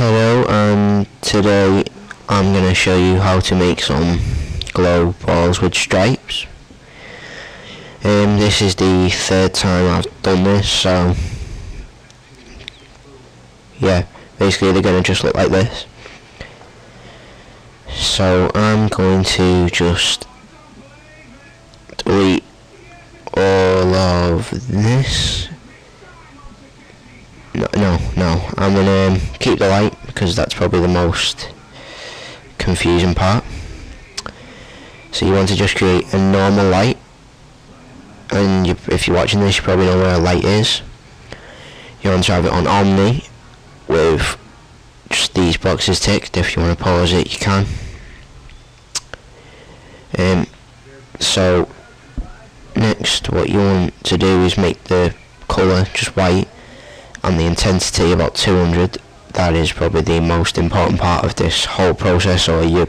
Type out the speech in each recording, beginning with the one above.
Hello, and today I'm going to show you how to make some glow balls with stripes. This is the third time I've done this, so yeah, basically they're going to just look like this. So I'm going to just delete all of this. No, I'm going to keep the light because that's probably the most confusing part. So you want to just create a normal light, and if you're watching this you probably know where a light is. You want to have it on Omni with just these boxes ticked. If you want to pause it you can. So next what you want to do is make the colour just white and the intensity about 200. That is probably the most important part of this whole process, or your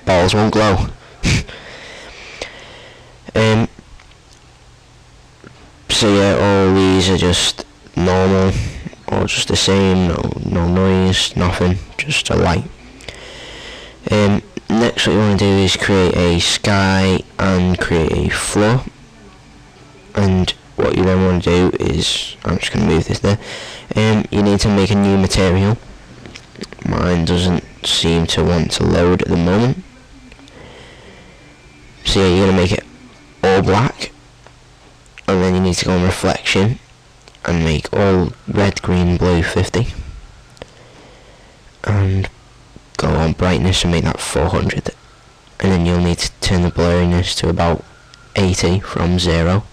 balls won't glow. So yeah, all these are just normal, or just the same, no noise, nothing, just a light. Next what you want to do is create a sky and create a floor, and what you then want to do is, I'm just going to move this there, you need to make a new material. Mine doesn't seem to want to load at the moment. So yeah, you're going to make it all black, and then you need to go on reflection and make all red, green, blue 50, and go on brightness and make that 400, and then you'll need to turn the blurriness to about 80 from 0.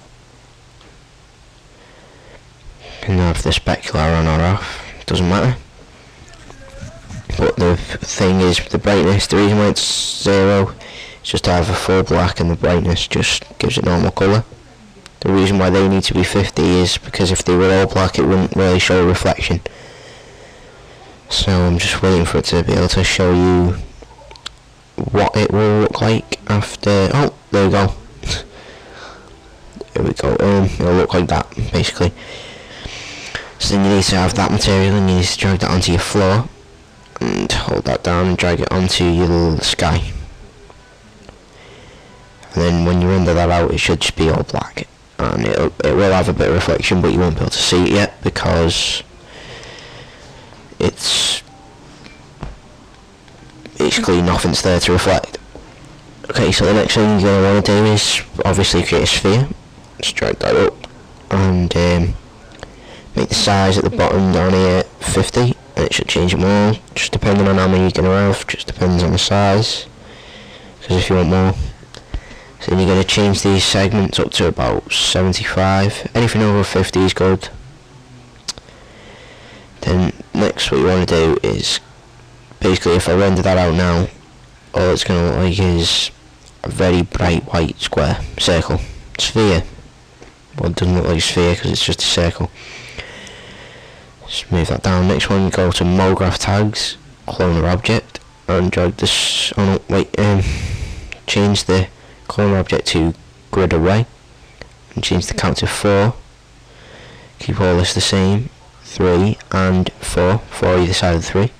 And have the specular on or off, doesn't matter. But the thing is, the brightness, the reason why it's 0 is just to have a full black, and the brightness just gives it normal colour. The reason why they need to be 50 is because if they were all black it wouldn't really show a reflection. So I'm just waiting for it to be able to show you what it will look like after. Oh, there we go. There we go. It'll look like that basically. So then you need to have that material, and you need to drag that onto your floor and hold that down and drag it onto your little sky. And then when you render that out it should just be all black, and it will have a bit of reflection, but you won't be able to see it yet because it's basically nothing's there to reflect. Okay, so the next thing you're going to want to do is obviously create a sphere. Just drag that up and make the size at the bottom down here 50, and it should change it more, just depending on how many you're going to have, just depends on the size, because if you want more. So then you're going to change these segments up to about 75, anything over 50 is good. Then next what you want to do is, basically if I render that out now, all it's going to look like is a very bright white square, circle, sphere. Well, it doesn't look like a sphere because it's just a circle. Just move that down. Next one, go to MoGraph tags, cloner object, and drag this. Oh no, wait. Change the cloner object to grid array, and change the count to 4. Keep all this the same. 3 and 4 either side of the 3.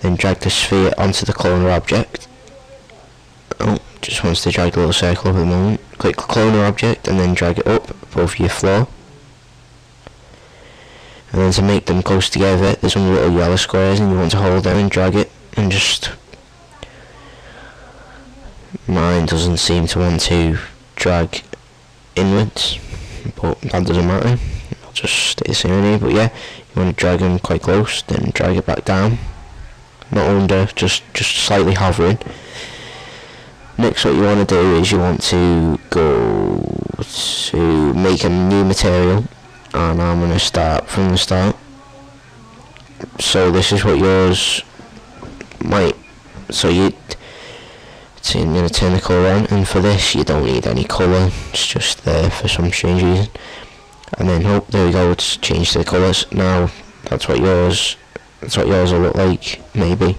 Then drag the sphere onto the cloner object. Oh, just wants to drag the little circle up at the moment. Click cloner object and then drag it up above your floor. And then to make them close together, there's some little yellow squares, and you want to hold them and drag it, and just, mine doesn't seem to want to drag inwards, but that doesn't matter, I'll just stay the same anyway. But yeah, you want to drag them quite close, then drag it back down, not under, just slightly hovering. Next what you want to do is you want to go to make a new material, and I'm going to start from the start. So this is what yours might, so I'm going to turn the colour on, and for this you don't need any colour, it's just there for some strange reason. And then, oh, there we go, it's changed the colours. Now that's what yours will look like, maybe,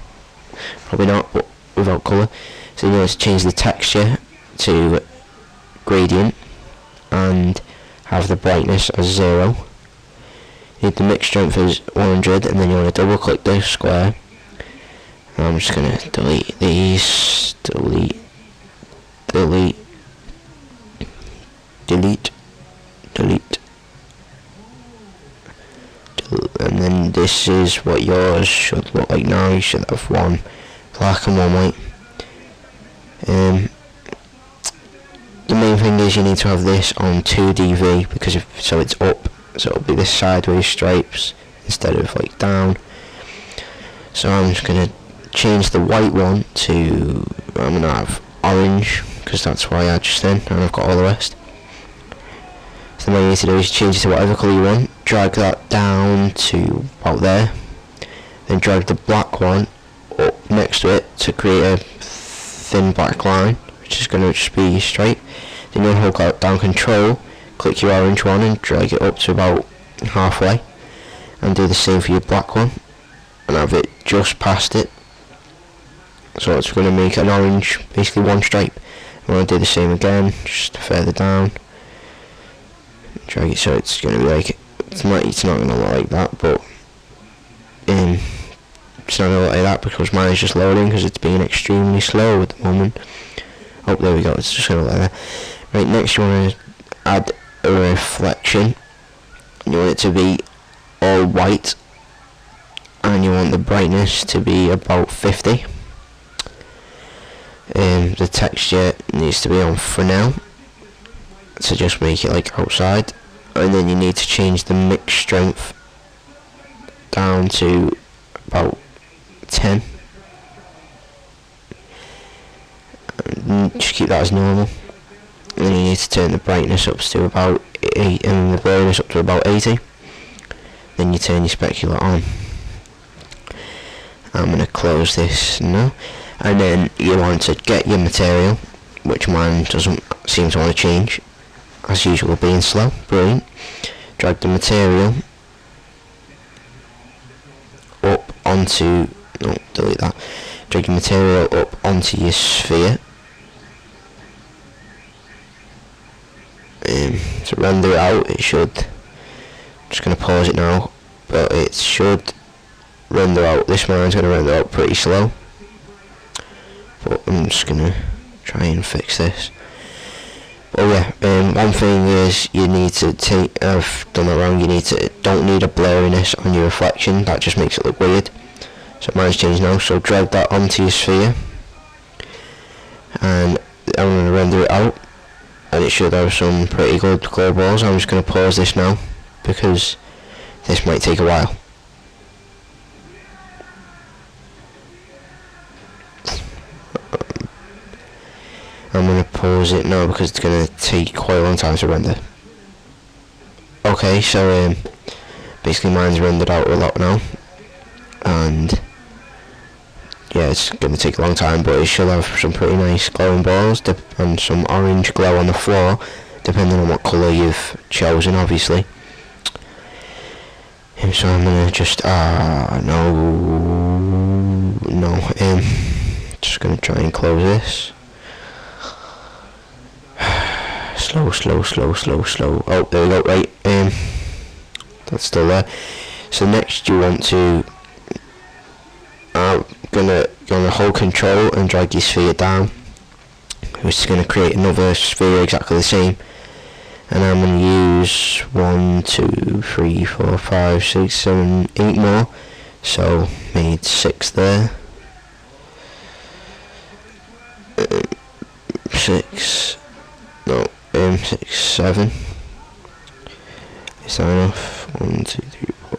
probably not, but without colour. So you need to change the texture to gradient and have the brightness as 0. The mix strength is 100, and then you want to double click this square. And I'm just going to delete these, delete, and then this is what yours should look like now. You should have one black and one white. The main thing is you need to have this on 2DV, because so it's up, so it'll be this sideways stripes instead of like down. So I'm just going to change the white one to, I'm going to have orange, because that's what I had just then, and I've got all the rest. So what you need to do is change it to whatever colour you want, drag that down to about there, then drag the black one up next to it to create a thin black line, which is going to just be your stripe. Then you'll hold down Control, click your orange one and drag it up to about halfway, and do the same for your black one, and have it just past it. So it's going to make an orange, basically one stripe. I'm going to do the same again, just further down. Drag it so it's going to be like, it's not going to look like that, but it's not going to look like that because mine is just loading because it's being extremely slow at the moment. Oh, there we go, it's just going to look like that. Right, next you want to add a reflection. You want it to be all white, and you want the brightness to be about 50. The texture needs to be on Fresnel, so just make it like outside, and then you need to change the mix strength down to about 10. And just keep that as normal, and then you need to turn the brightness up to about 8 and the blurriness up to about 80. Then you turn your specular on. I'm going to close this now, and then you want to get your material, which mine doesn't seem to want to change, as usual being slow. Brilliant. Drag the material up onto, no, delete that. Drag your material up onto your sphere. To render it out, it should, just going to pause it now, but it should render out. This mine's going to render out pretty slow, but I'm just going to try and fix this. But yeah, one thing is you need to take, I've done it wrong, don't need a blurriness on your reflection, that just makes it look weird. So mine's changed now, so drag that onto your sphere, and I'm going to render it out, and it should have some pretty good glow balls. I'm just going to pause this now, because this might take a while. I'm going to pause it now because it's going to take quite a long time to render. Okay, so basically mine's rendered out a lot now, and yeah, it's going to take a long time, but it should have some pretty nice glowing balls and some orange glow on the floor, depending on what colour you've chosen, obviously. So I'm going to just, just going to try and close this. Slow. Oh, there we go, right, that's still there. So next you want to, gonna hold Control and drag your sphere down, which is going to create another sphere exactly the same, and I'm going to use 1, 2, 3, 4, 5, 6, 7, 8 more, so made 6 there, 6, 7, is that enough? 1, 2, 3, 4,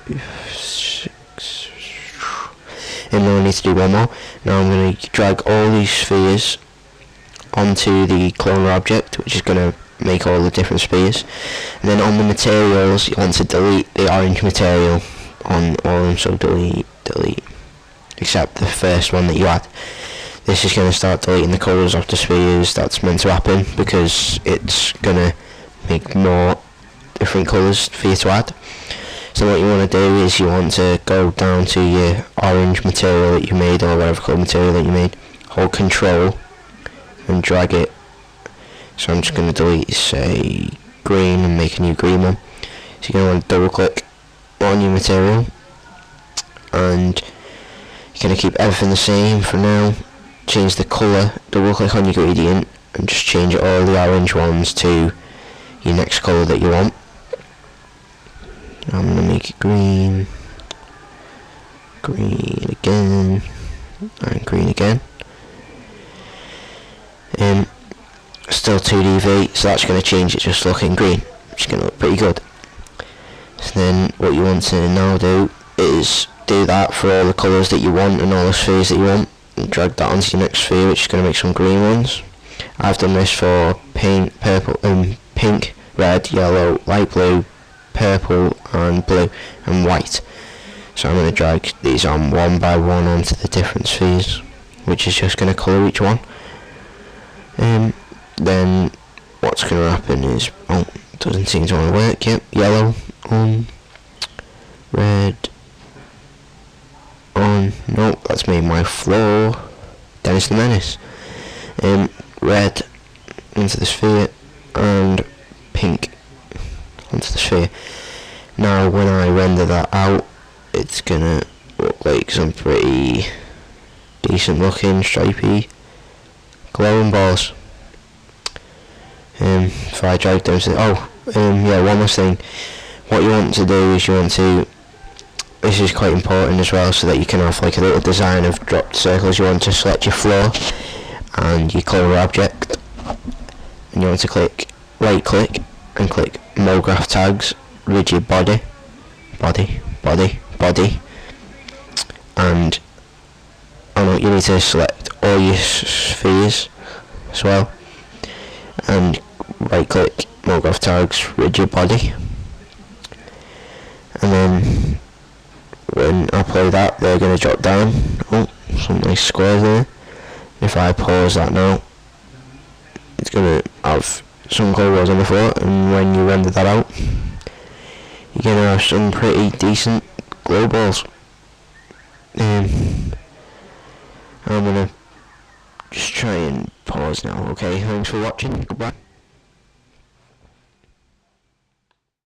5, 6, and now I need to do one more. Now I'm going to drag all these spheres onto the cloner object, which is going to make all the different spheres, and then on the materials you want to delete the orange material on all of them, so delete, except the first one that you add. This is going to start deleting the colours of the spheres. That's meant to happen because it's going to make more different colours for you to add. So what you want to do is you want to go down to your orange material that you made, or whatever colour material that you made, hold Control and drag it. So I'm just going to delete, say, green, and make a new green one. So you're going to want to double click on your material, and you're going to keep everything the same for now. Change the colour, double click on your gradient and just change all the orange ones to your next colour that you want. I'm going to make it green, green again, and green again. Still 2dV, so that's going to change it just looking green, which is going to look pretty good. So then what you want to now do is do that for all the colours that you want and all the spheres that you want, and drag that onto your next sphere, which is going to make some green ones. I've done this for pink, red, yellow, light blue, purple and blue and white. So I'm going to drag these on one by one onto the different spheres, which is just going to colour each one. Then what's going to happen is, oh, it doesn't seem to want to work yet. Yellow on, red on, nope, that's made my floor Dennis the Menace. Red into the sphere and pink onto the sphere. Now when I render that out, it's gonna look like some pretty decent looking stripy glowing balls. If I drag them to yeah, one last thing. What you want to do is this is quite important as well, so that you can have like a little design of dropped circles. You want to select your floor and your colour object, and you want to right click and click MoGraph tags, rigid body, and you need to select all your spheres as well, and right click MoGraph tags, rigid body, and then when I play that, they're going to drop down. Oh, some nice squares there. If I pause that now, it's going to have some glow balls on the floor, and when you render that out, you're going to have some pretty decent glow balls. I'm going to just try and pause now. Okay, thanks for watching. Goodbye.